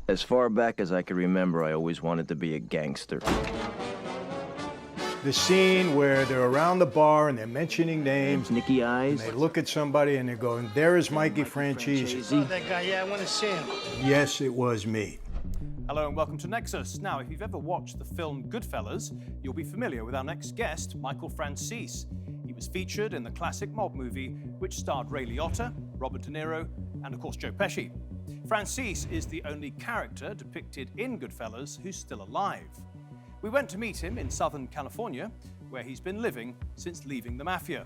As far back as I can remember, I always wanted to be a gangster. The scene where they're around the bar and they're mentioning names. Nicky Eyes. And they look at somebody and they're going, there is Mikey Franzese. Oh, that guy, yeah, I want to see him. Yes, it was me. Hello and welcome to Nexus. Now, if you've ever watched the film Goodfellas, you'll be familiar with our next guest, Michael Franzese. He was featured in the classic mob movie, which starred Ray Liotta, Robert De Niro, and of course Joe Pesci. Franzese is the only character depicted in Goodfellas who's still alive. We went to meet him in Southern California, where he's been living since leaving the Mafia.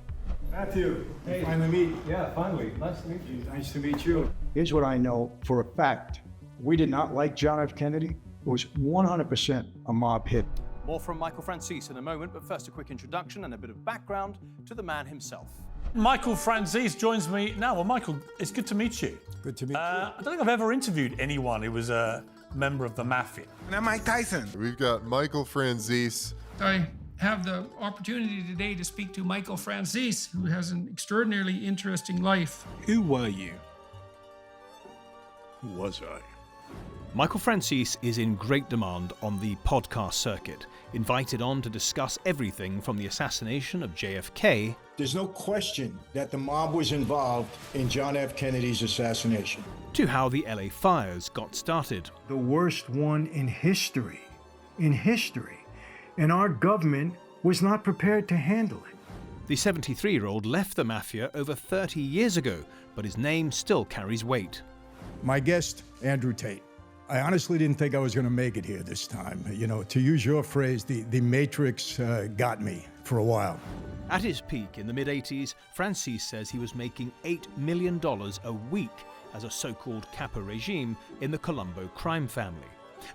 Matthew, hey. Finally meet. Yeah, finally. Nice to meet you. Nice to meet you. Here's what I know for a fact. We did not like John F. Kennedy. It was 100% a mob hit. More from Michael Franzese in a moment, but first a quick introduction and a bit of background to the man himself. Michael Franzese joins me now. Well, Michael, it's good to meet you. Good to meet you. I don't think I've ever interviewed anyone who was a member of the Mafia. And I'm Mike Tyson. We've got Michael Franzese. I have the opportunity today to speak to Michael Franzese, who has an extraordinarily interesting life. Who were you? Who was I? Michael Franzese is in great demand on the podcast circuit, invited on to discuss everything from the assassination of JFK. There's no question that the mob was involved in John F. Kennedy's assassination. To how the LA fires got started. The worst one in history. And our government was not prepared to handle it. The 73-year-old left the Mafia over 30 years ago, but his name still carries weight. My guest, Andrew Tate. I honestly didn't think I was going to make it here this time. You know, to use your phrase, the Matrix got me for a while. At his peak in the mid-80s, Franzese says he was making $8 million a week as a so-called capo regime in the Colombo crime family.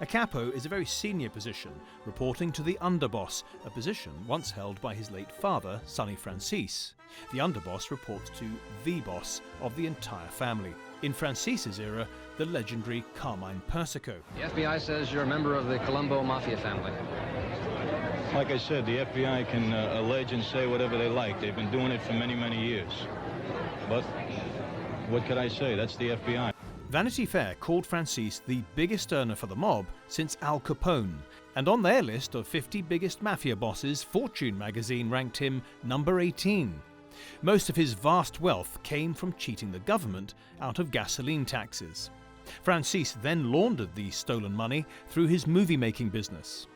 A capo is a very senior position, reporting to the underboss, a position once held by his late father, Sonny Franzese. The underboss reports to the boss of the entire family. In Francese's era, the legendary Carmine Persico. The FBI says you're a member of the Colombo Mafia family. Like I said, the FBI can allege and say whatever they like. They've been doing it for many, many years. But what could I say? That's the FBI. Vanity Fair called Franzese the biggest earner for the mob since Al Capone. And on their list of 50 biggest mafia bosses, Fortune magazine ranked him number 18. Most of his vast wealth came from cheating the government out of gasoline taxes. Franzese then laundered the stolen money through his movie-making business.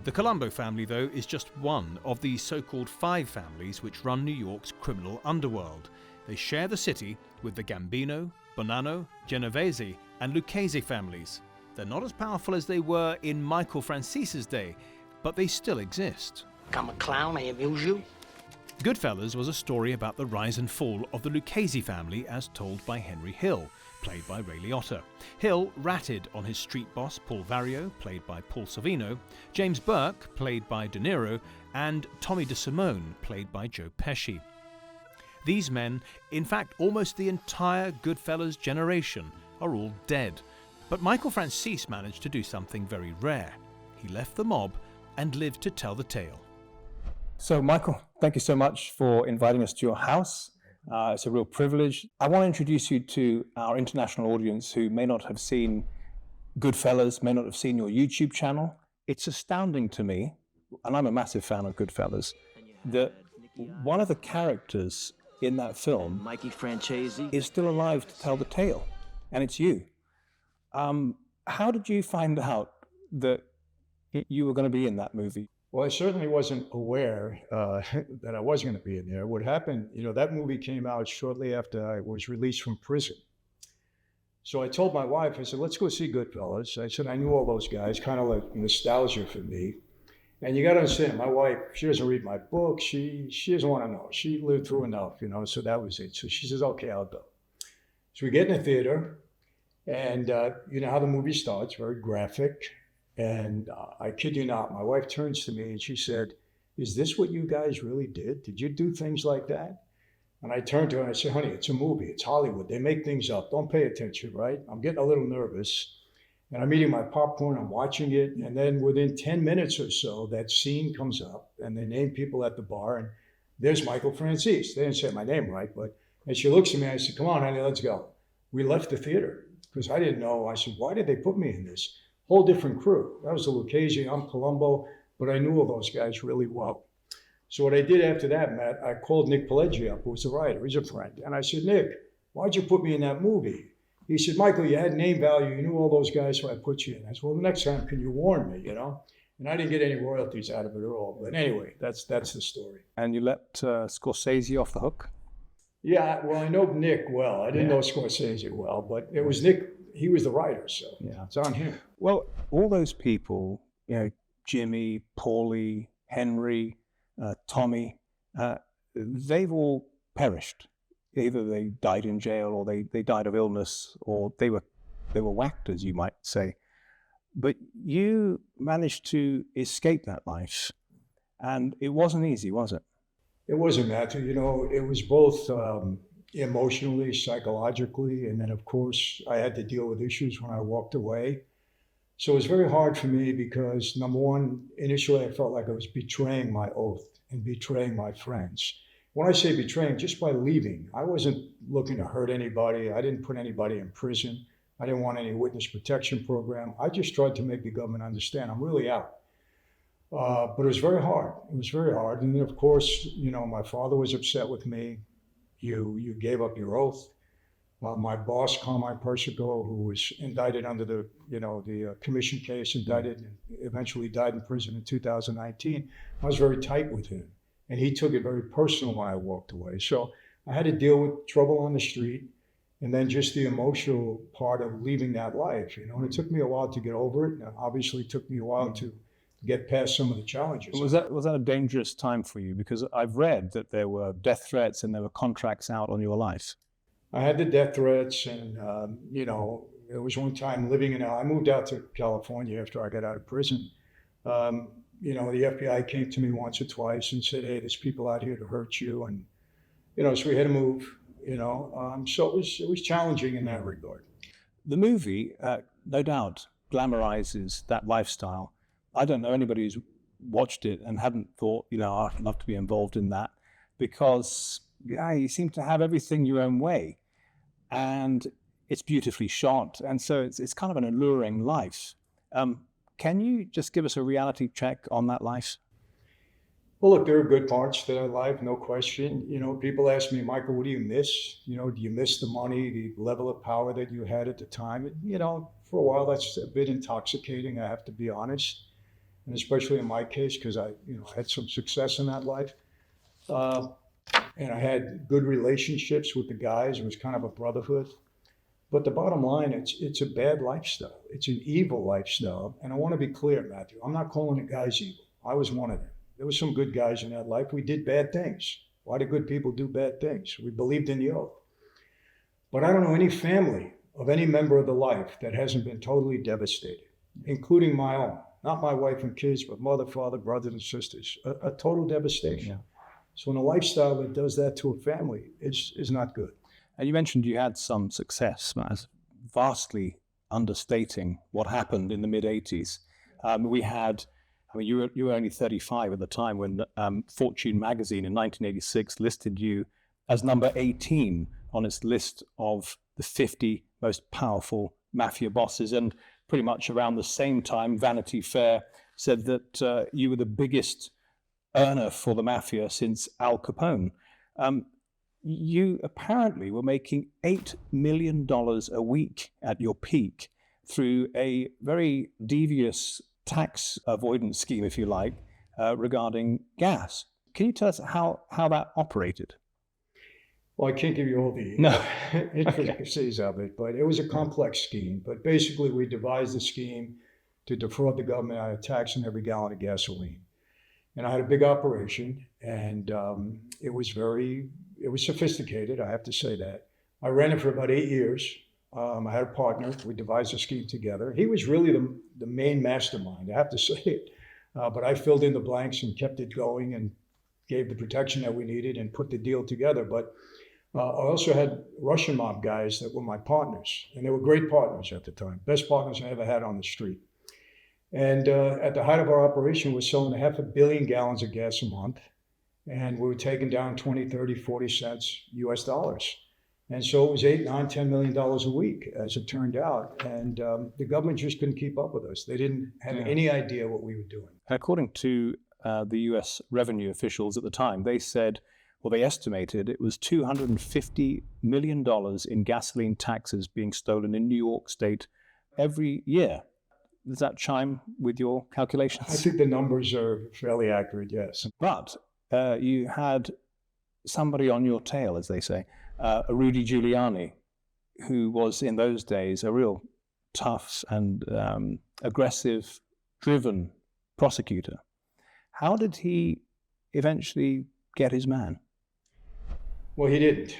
The Colombo family, though, is just one of the so-called 5 families which run New York's criminal underworld. They share the city with the Gambino, Bonanno, Genovese, and Lucchese families. They're not as powerful as they were in Michael Franzese's day, but they still exist. I'm a clown, I amuse you. Goodfellas was a story about the rise and fall of the Lucchese family as told by Henry Hill, played by Ray Liotta. Hill ratted on his street boss Paul Vario, played by Paul Sorvino, James Burke, played by De Niro, and Tommy DeSimone, played by Joe Pesci. These men, in fact almost the entire Goodfellas generation, are all dead. But Michael Franzese managed to do something very rare. He left the mob and lived to tell the tale. So, Michael, thank you so much for inviting us to your house. It's a real privilege. I want to introduce you to our international audience who may not have seen Goodfellas, may not have seen your YouTube channel. It's astounding to me, and I'm a massive fan of Goodfellas, that one of the characters in that film, Mikey Franzese, is still alive to tell the tale, and it's you. How did you find out that you were going to be in that movie? Well, I certainly wasn't aware that I was going to be in there. What happened, you know, that movie came out shortly after I was released from prison. So I told my wife, I said, let's go see Goodfellas. I said, I knew all those guys, kind of like nostalgia for me. And you got to understand, my wife, she doesn't read my book. She doesn't want to know. She lived through enough, you know, so that was it. So she says, okay, I'll go. So we get in the theater, and you know how the movie starts, very graphic. And I kid you not, my wife turns to me and she said, is this what you guys really did? Did you do things like that? And I turned to her and I said, honey, it's a movie. It's Hollywood. They make things up. Don't pay attention, right? I'm getting a little nervous. And I'm eating my popcorn. I'm watching it. And then within 10 minutes or so, that scene comes up and they name people at the bar. And there's Michael Franzese. They didn't say my name right, but and she looks at me and I said, come on, honey, let's go. We left the theater because I didn't know. I said, why did they put me in this? Whole different crew. That was the Lucchese, I'm Colombo, but I knew all those guys really well. So what I did after that, Matt, I called Nick Pileggi up, who was a writer, he's a friend. And I said, Nick, why'd you put me in that movie? He said, Michael, you had name value, you knew all those guys, so I put you in. I said, well, the next time, can you warn me, you know? And I didn't get any royalties out of it at all. But anyway, that's the story. And you let Scorsese off the hook? Yeah, well, I know Nick well. I didn't know Scorsese well, but it was Nick, he was the writer, so yeah, it's on him. Well, all those people, you know, Jimmy, Paulie, Henry, Tommy, they've all perished. Either they died in jail or they died of illness or they were whacked, as you might say. But you managed to escape that life. And it wasn't easy, was it? It wasn't, Matthew. You know, it was both emotionally, psychologically, and then, of course, I had to deal with issues when I walked away. So it was very hard for me because, number one, initially I felt like I was betraying my oath and betraying my friends. When I say betraying, just by leaving, I wasn't looking to hurt anybody. I didn't put anybody in prison. I didn't want any witness protection program. I just tried to make the government understand I'm really out. But it was very hard. It was very hard. And then, of course, you know, my father was upset with me. You gave up your oath. My boss, Carmine Persico, who was indicted under the commission case, indicted and eventually died in prison in 2019. I was very tight with him. And he took it very personal when I walked away. So I had to deal with trouble on the street and then just the emotional part of leaving that life, you know. And it took me a while to get over it. And obviously it took me a while to get past some of the challenges. Was that a dangerous time for you? Because I've read that there were death threats and there were contracts out on your life. I had the death threats, and you know, there was one time living in I moved out to California after I got out of prison. You know, the FBI came to me once or twice and said, hey, there's people out here to hurt you. And, you know, so we had to move, you know. So it was challenging in that regard. The movie, no doubt, glamorizes that lifestyle. I don't know anybody who's watched it and hadn't thought, you know, I'd love to be involved in that, because yeah, you seem to have everything your own way, and it's beautifully shot, and so it's kind of an alluring life. Can you just give us a reality check on that life? Well, look, there are good parts to that life, no question. You know, people ask me, Michael, what do you miss? You know, do you miss the money, the level of power that you had at the time? And, you know, for a while, that's a bit intoxicating, I have to be honest. And especially in my case, because I had some success in that life. And I had good relationships with the guys. It was kind of a brotherhood. But the bottom line, it's a bad lifestyle. It's an evil lifestyle. And I want to be clear, Matthew, I'm not calling the guys evil. I was one of them. There were some good guys in that life. We did bad things. Why do good people do bad things? We believed in the oath. But I don't know any family of any member of the life that hasn't been totally devastated, including my own. Not my wife and kids, but mother, father, brothers and sisters. A total devastation. Yeah. So in a lifestyle that does that to a family, it's not good. And you mentioned you had some success, but that's vastly understating what happened in the mid-'80s. You were only 35 at the time when Fortune magazine in 1986 listed you as number 18 on its list of the 50 most powerful mafia bosses. And pretty much around the same time, Vanity Fair said that you were the biggest earner for the mafia since Al Capone. You apparently were making $8 million a week at your peak through a very devious tax avoidance scheme, if you like, regarding gas. Can you tell us how that operated? Well, I can't give you all the intricacies of it, but it was a complex scheme. But basically, we devised a scheme to defraud the government out of tax on every gallon of gasoline. And I had a big operation, and it was sophisticated, I have to say that. I ran it for about 8 years. I had a partner. We devised a scheme together. He was really the main mastermind, I have to say it. But I filled in the blanks and kept it going and gave the protection that we needed and put the deal together. But I also had Russian mob guys that were my partners, and they were great partners at the time. Best partners I ever had on the street. And at the height of our operation, we were selling 500 million gallons of gas a month. And we were taking down 20, 30, 40 cents US dollars. And so it was $8, $9, $10 million a week, as it turned out. And the government just couldn't keep up with us. They didn't have any idea what we were doing. According to the US revenue officials at the time, they said, well, they estimated it was $250 million in gasoline taxes being stolen in New York State every year. Does that chime with your calculations? I think the numbers are fairly accurate, yes. But you had somebody on your tail, as they say, RUDY Giuliani, who was in those days a real tough and aggressive, driven prosecutor. How did he eventually get his man? Well, he didn't.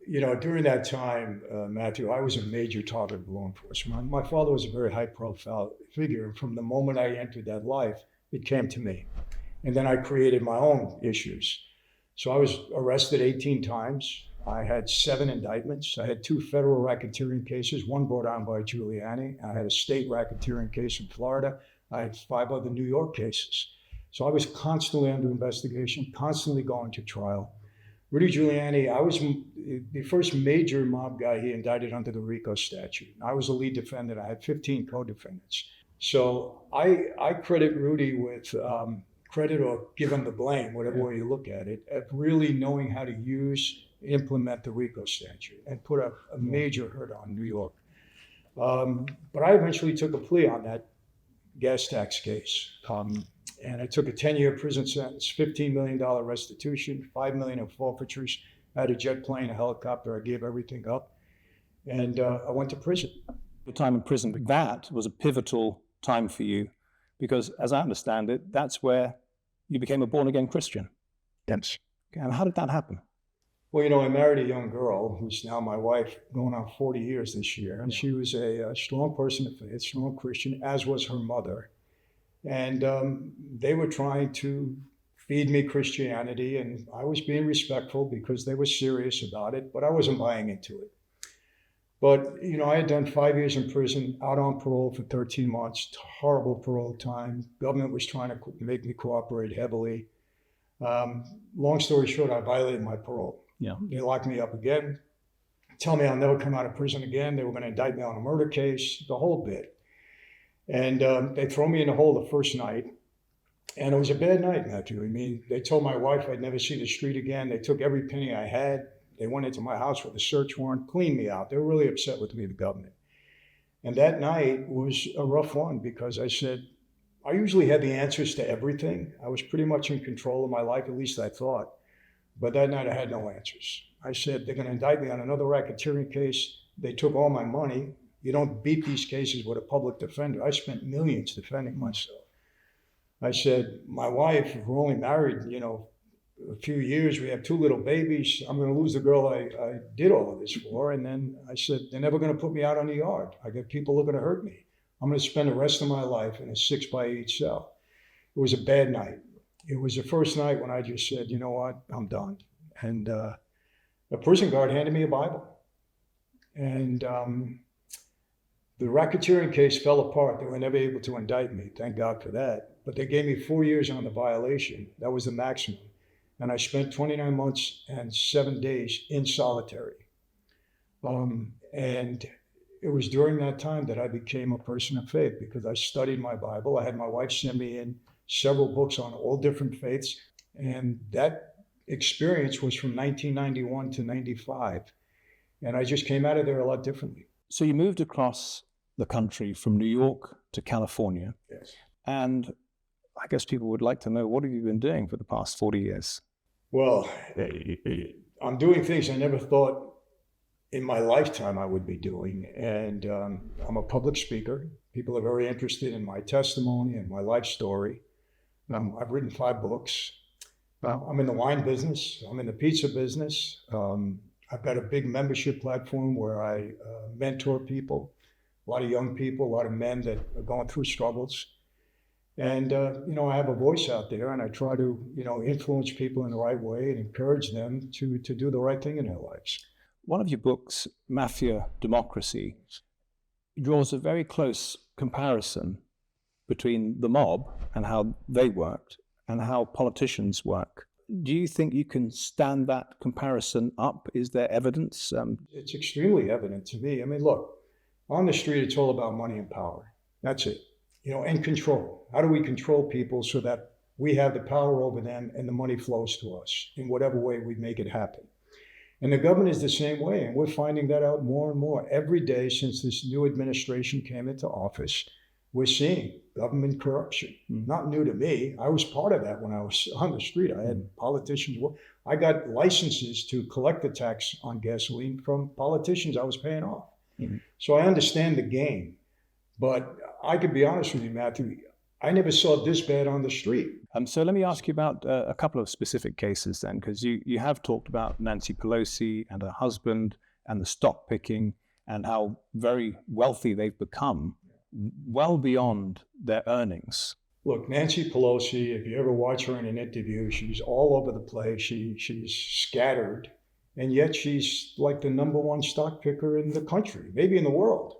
You know, during that time, Matthew, I was a major target of law enforcement. My father was a very high-profile figure, and from the moment I entered that life, it came to me. And then I created my own issues. So I was arrested 18 times. I had 7 indictments. I had 2 federal racketeering cases, one brought on by Giuliani. I had a state racketeering case in Florida. I had 5 other New York cases. So I was constantly under investigation, constantly going to trial. Rudy Giuliani, I was the first major mob guy he indicted under the RICO statute. I was the lead defendant. I had 15 co-defendants. So I credit Rudy with credit, or give him the blame, whatever way you look at it, of really knowing how to implement the RICO statute and put a major hurt on New York. But I eventually took a plea on that gas tax case. And I took a 10-year prison sentence, $15 million restitution, $5 million in forfeitures. I had a jet plane, a helicopter. I gave everything up. And I went to prison. Your time in prison, that was a pivotal time for you, because as I understand it, that's where you became a born-again Christian. Yes. Okay, and how did that happen? Well, you know, I married a young girl who's now my wife, going on 40 years this year. And she was a strong person of faith, strong Christian, as was her mother. And they were trying to feed me Christianity, and I was being respectful because they were serious about it, but I wasn't buying into it. But, you know, I had done 5 years in prison, out on parole for 13 months, horrible parole time. Government was trying to make me cooperate heavily. Long story short, I violated my parole. Yeah. They locked me up again, tell me I'll never come out of prison again. They were going to indict me on a murder case, the whole bit. And they throw me in the hole the first night. And it was a bad night, Matthew. I mean, they told my wife I'd never see the street again. They took every penny I had. They went into my house with a search warrant, cleaned me out. They were really upset with me, the government. And that night was a rough one because I said, I usually had the answers to everything. I was pretty much in control of my life, at least I thought. But that night I had no answers. I said, they're going to indict me on another racketeering case. They took all my money. You don't beat these cases with a public defender. I spent millions defending myself. I said, my wife, we're only married, you know, a few years. We have 2 little babies. I'm going to lose the girl I did all of this for. And then I said, they're never going to put me out on the yard. I got people looking to hurt me. I'm going to spend the rest of my life in a 6x8 cell. It was a bad night. It was the first night when I just said, you know what, I'm done. And a prison guard handed me a Bible. And the racketeering case fell apart. They were never able to indict me. Thank God for that. But they gave me 4 years on the violation. That was the maximum. And I spent 29 months and 7 days in solitary. And it was during that time that I became a person of faith because I studied my Bible. I had my wife send me in several books on all different faiths. And that experience was from 1991 to 95. And I just came out of there a lot differently. So you moved across the country from New York to California. Yes. And I guess people would like to know, what have you been doing for the past 40 years? Well, I'm doing things I never thought in my lifetime I would be doing. And I'm a public speaker. People are very interested in my testimony and my life story. I've written 5 books. I'm in the wine business. I'm in the pizza business. I've got a big membership platform where I mentor people, a lot of young people, a lot of men that are going through struggles. And, you know, I have a voice out there and I try to, you know, influence people in the right way and encourage them to do the right thing in their lives. One of your books, Mafia, Democracy, draws a very close comparison between the mob and how they worked and how politicians work. do you think you can stand that comparison up? Is there evidence? It's extremely evident to me. I mean, look, on the street, it's all about money and power. That's it. You know, and control. How do we control people so that we have the power over them and the money flows to us in whatever way we make it happen? And the government is the same way, and we're finding that out more and more. Every day since this new administration came into office, we're seeing government corruption. Not new to me. I was part of that when I was on the street. I had politicians. I got licenses to collect the tax on gasoline from politicians I was paying off. So I understand the game. But I could be honest with you, Matthew, I never saw this bad on the street. So let me ask you about a couple of specific cases then, because you have talked about Nancy Pelosi and her husband and the stock picking and how very wealthy they've become, well beyond their earnings. Look, Nancy Pelosi, if you ever watch her in an interview, she's all over the place. She's scattered, and yet she's like the #1 stock picker in the country, maybe in the world.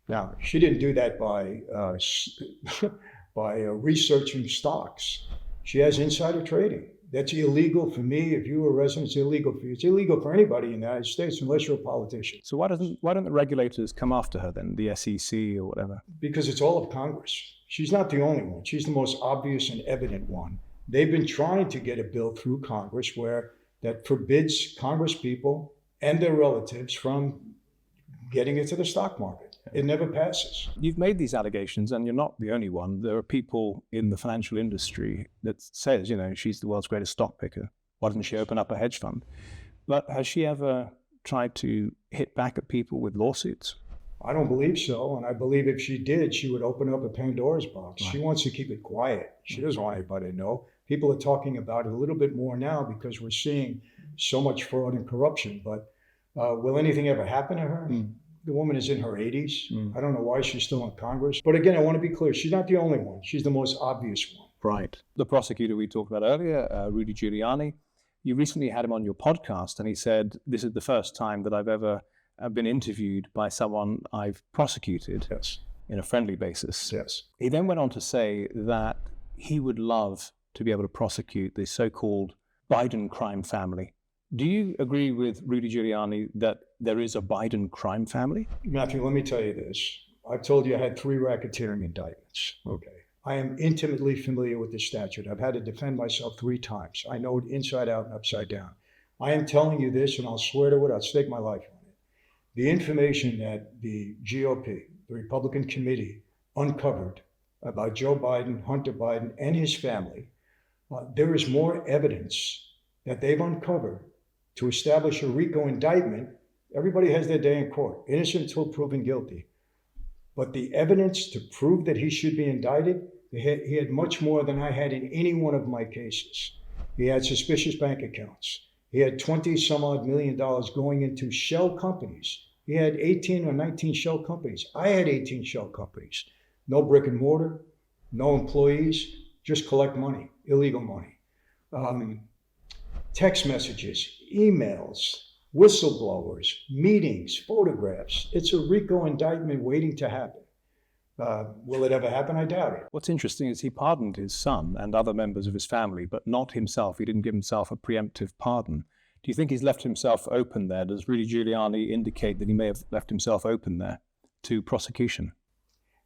Now, she didn't do that by researching stocks. She has insider trading. That's illegal for me. If you were a resident, it's illegal for you. It's illegal for anybody in the United States unless you're a politician. So why don't the regulators come after her then, the SEC or whatever? Because it's all of Congress. She's not the only one. She's the most obvious and evident one. They've been trying to get a bill through Congress that forbids Congress people and their relatives from getting into the stock market. It never passes. You've made these allegations, and you're not the only one. There are people in the financial industry that says, you know, she's the world's greatest stock picker. Why doesn't she open up a hedge fund? But has she ever tried to hit back at people with lawsuits? I don't believe so. And I believe if she did, she would open up a Pandora's box. Right. She wants to keep it quiet. She doesn't want anybody to know. People are talking about it a little bit more now because we're seeing so much fraud and corruption. But will anything ever happen to her? The woman is in her 80s. I don't know why she's still in Congress. But again, I want to be clear. She's not the only one. She's the most obvious one. Right. The prosecutor we talked about earlier, Rudy Giuliani, you recently had him on your podcast, and he said, this is the first time that I've ever been interviewed by someone I've prosecuted in a friendly basis. Yes. He then went on to say that he would love to be able to prosecute the so-called Biden crime family. Do you agree with Rudy Giuliani that there is a Biden crime family? Matthew, let me tell you this. I've told you I had 3 racketeering indictments. Okay. I am intimately familiar with the statute. I've had to defend myself 3 times. I know it inside out and upside down. I am telling you this, and I'll swear to it, I'll stake my life on it. The information that the GOP, the Republican committee, uncovered about Joe Biden, Hunter Biden, and his family, there is more evidence that they've uncovered to establish a RICO indictment. Everybody has their day in court, innocent until proven guilty. But the evidence to prove that he should be indicted, he had much more than I had in any one of my cases. He had suspicious bank accounts. He had 20 some odd million dollars going into shell companies. He had 18 or 19 shell companies. I had 18 shell companies. No brick and mortar, no employees, just collect money, illegal money. Text messages, emails, whistleblowers, meetings, photographs. It's a RICO indictment waiting to happen. Will it ever happen? I doubt it. What's interesting is he pardoned his son and other members of his family, but not himself. He didn't give himself a preemptive pardon. Do you think he's left himself open there? Does Rudy Giuliani indicate that he may have left himself open there to prosecution?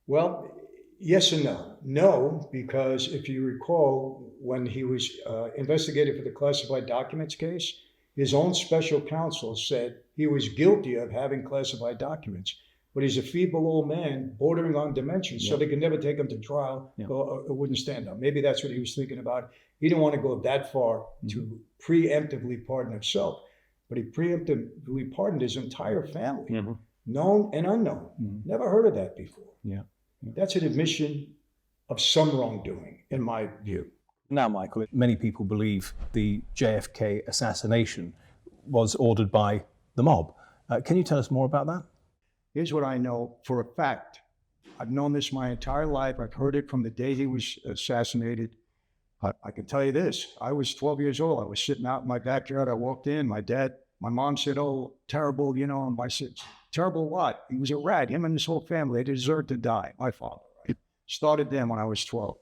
Well, yes and no. No, because if you recall, when he was investigated for the classified documents case, his own special counsel said he was guilty of having classified documents, but he's a feeble old man bordering on dementia, so they could never take him to trial or wouldn't stand up. Maybe that's what he was thinking about. He didn't want to go that far to preemptively pardon himself, but he preemptively pardoned his entire family, known and unknown. Never heard of that before. That's an admission of some wrongdoing, in my view. Now, Michael, many people believe the JFK assassination was ordered by the mob. Can you tell us more about that? Here's what I know for a fact. I've known this my entire life. I've heard it from the day he was assassinated. I can tell you this. I was 12 years old. I was sitting out in my backyard. I walked in. My mom said, "Oh, terrible, you know." And I said, "Terrible what?" He was a rat. Him and his whole family, they deserved to die. My father. Right? Started then when I was 12.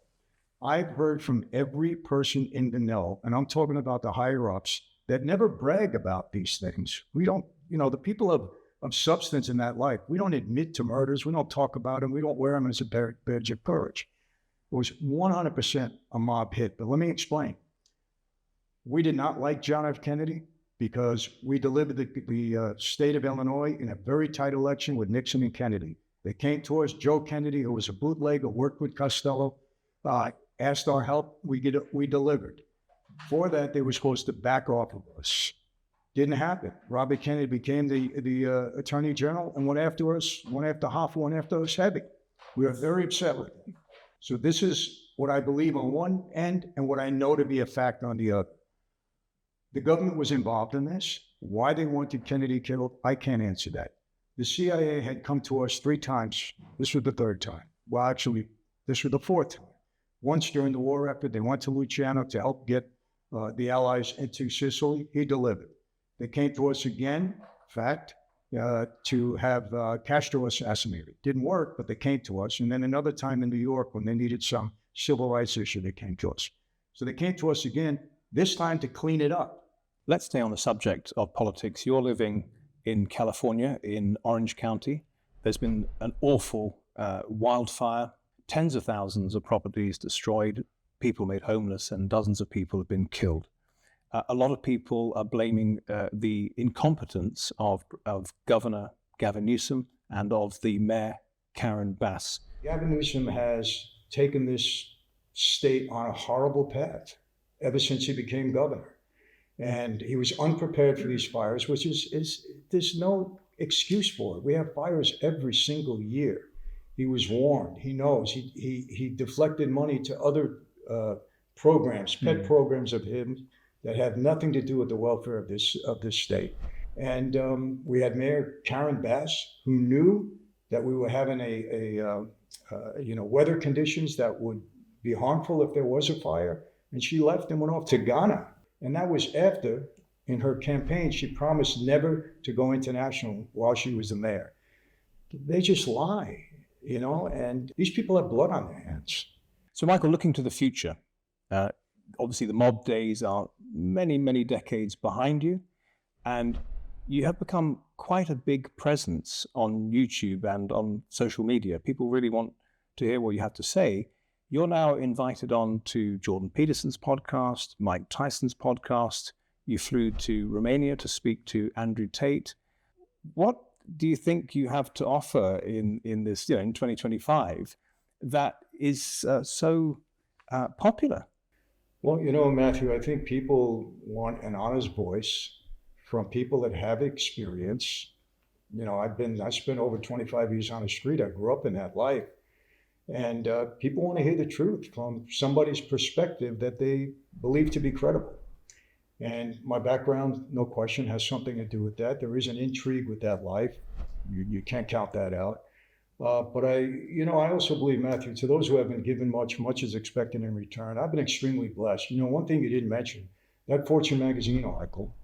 I've heard from every person in the know, and I'm talking about the higher ups, that never brag about these things. We don't, the people of substance in that life, we don't admit to murders, we don't talk about them, we don't wear them as a badge of courage. It was 100% a mob hit, but let me explain. We did not like John F. Kennedy because we delivered the state of Illinois in a very tight election with Nixon and Kennedy. They came to us, Joe Kennedy, who was a bootlegger, worked with Costello, asked our help, we delivered. For that, they were supposed to back off of us. Didn't happen. Robert Kennedy became the Attorney General and went after us, went after Hoffa, went after us heavy. We are very upset with him. So this is what I believe on one end and what I know to be a fact on the other. The government was involved in this. Why they wanted Kennedy killed, I can't answer that. The CIA had come to us 3 times. This was the 3rd time. Well, actually, this was the 4th time. Once during the war effort, they went to Luciano to help get the Allies into Sicily. He delivered. They came to us again, to have Castro assassinated. Didn't work, but they came to us. And then another time in New York when they needed some civil rights issue, they came to us. So they came to us again, this time to clean it up. Let's stay on the subject of politics. You're living in California, in Orange County. There's been an awful wildfire, tens of thousands of properties destroyed, people made homeless, and dozens of people have been killed. A lot of people are blaming the incompetence of Governor Gavin Newsom and of the Mayor Karen Bass. Gavin Newsom has taken this state on a horrible path ever since he became governor. And he was unprepared for these fires, which there's no excuse for it. We have fires every single year. He was warned, he knows, he deflected money to other programs, pet programs of him that have nothing to do with the welfare of this state. And we had Mayor Karen Bass, who knew that we were having weather conditions that would be harmful if there was a fire, and she left and went off to Ghana. And that was after, in her campaign, she promised never to go international while she was the mayor. They just lie, and these people have blood on their hands. So, Michael, looking to the future, obviously the mob days are many, many decades behind you, and you have become quite a big presence on YouTube and on social media. People really want to hear what you have to say. You're now invited on to Jordan Peterson's podcast, Mike Tyson's podcast. You flew to Romania to speak to Andrew Tate. What do you think you have to offer in this, in 2025 that is so popular? Well, Matthew, I think people want an honest voice from people that have experience. I spent over 25 years on the street. I grew up in that life. And people want to hear the truth from somebody's perspective that they believe to be credible. And my background, no question, has something to do with that. There is an intrigue with that life. You can't count that out. But I also believe, Matthew, to those who haven't given much is expected in return. I've been extremely blessed. One thing you didn't mention, that Fortune magazine article,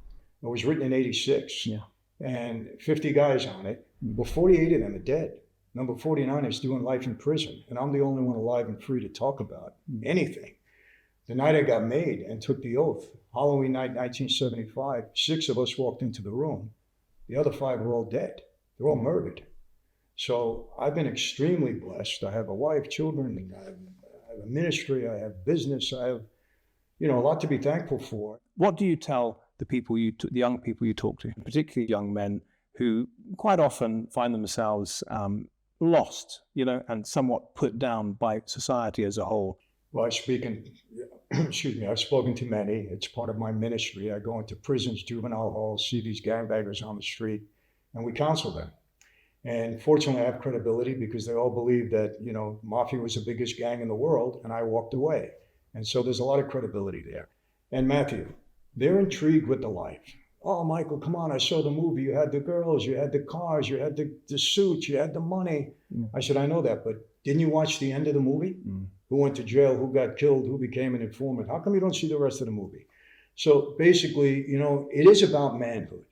it was written in '86. Yeah. And 50 guys on it, but 48 of them are dead. Number 49 is doing life in prison, and I'm the only one alive and free to talk about anything. The night I got made and took the oath, Halloween night 1975, 6 of us walked into the room. The other 5 were all dead. They're all murdered. So I've been extremely blessed. I have a wife, children, I have a ministry, I have business, I have, a lot to be thankful for. What do you tell the people the young people you talk to, particularly young men who quite often find themselves lost, and somewhat put down by society as a whole? Well, I've spoken to many. It's part of my ministry. I go into prisons, juvenile halls, see these gangbangers on the street, and we counsel them. And fortunately, I have credibility because they all believe that, Mafia was the biggest gang in the world, and I walked away. And so there's a lot of credibility there. And Matthew, they're intrigued with the life. Oh, Michael, come on, I saw the movie. You had the girls, you had the cars, you had the suits, you had the money. I said, I know that, but didn't you watch the end of the movie? Who went to jail, who got killed, who became an informant? How come you don't see the rest of the movie? So basically, it is about manhood.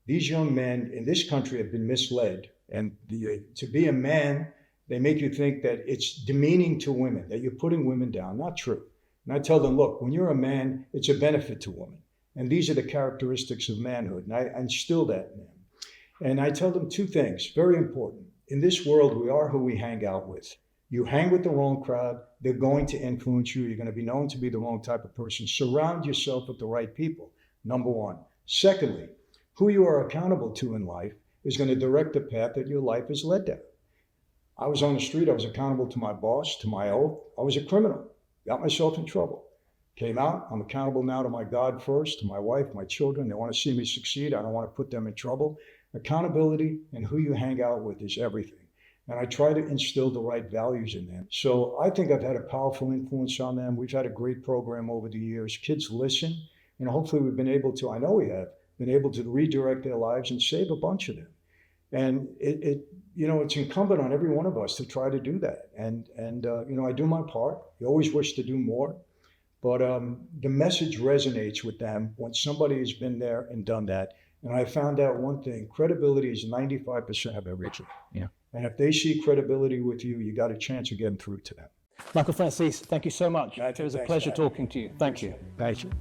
These young men in this country have been misled. And to be a man They make you think that it's demeaning to women, that you're putting women down. Not true. And I tell them, look, when you're a man, it's a benefit to women. And these are the characteristics of manhood. And I instill that in them. And I tell them two things, very important. In this world, we are who we hang out with. You hang with the wrong crowd, they're going to influence you. You're going to be known to be the wrong type of person. Surround yourself with the right people, number one. Secondly, who you are accountable to in life is going to direct the path that your life is led down. I was on the street, I was accountable to my boss, to my oath. I was a criminal, got myself in trouble. Came out, I'm accountable now to my God first, to my wife, my children. They want to see me succeed. I don't want to put them in trouble. Accountability and who you hang out with is everything. And I try to instill the right values in them. So I think I've had a powerful influence on them. We've had a great program over the years. Kids listen, and hopefully we've been able to, I know we have, been able to redirect their lives and save a bunch of them. And it's incumbent on every one of us to try to do that. And I do my part. You always wish to do more. But the message resonates with them when somebody has been there and done that. And I found out one thing, credibility is 95% of everything. Yeah. And if they see credibility with you, you got a chance of getting through to them. Michael Franzese, thank you so much. It was a pleasure talking to you. Thank you. Thank you.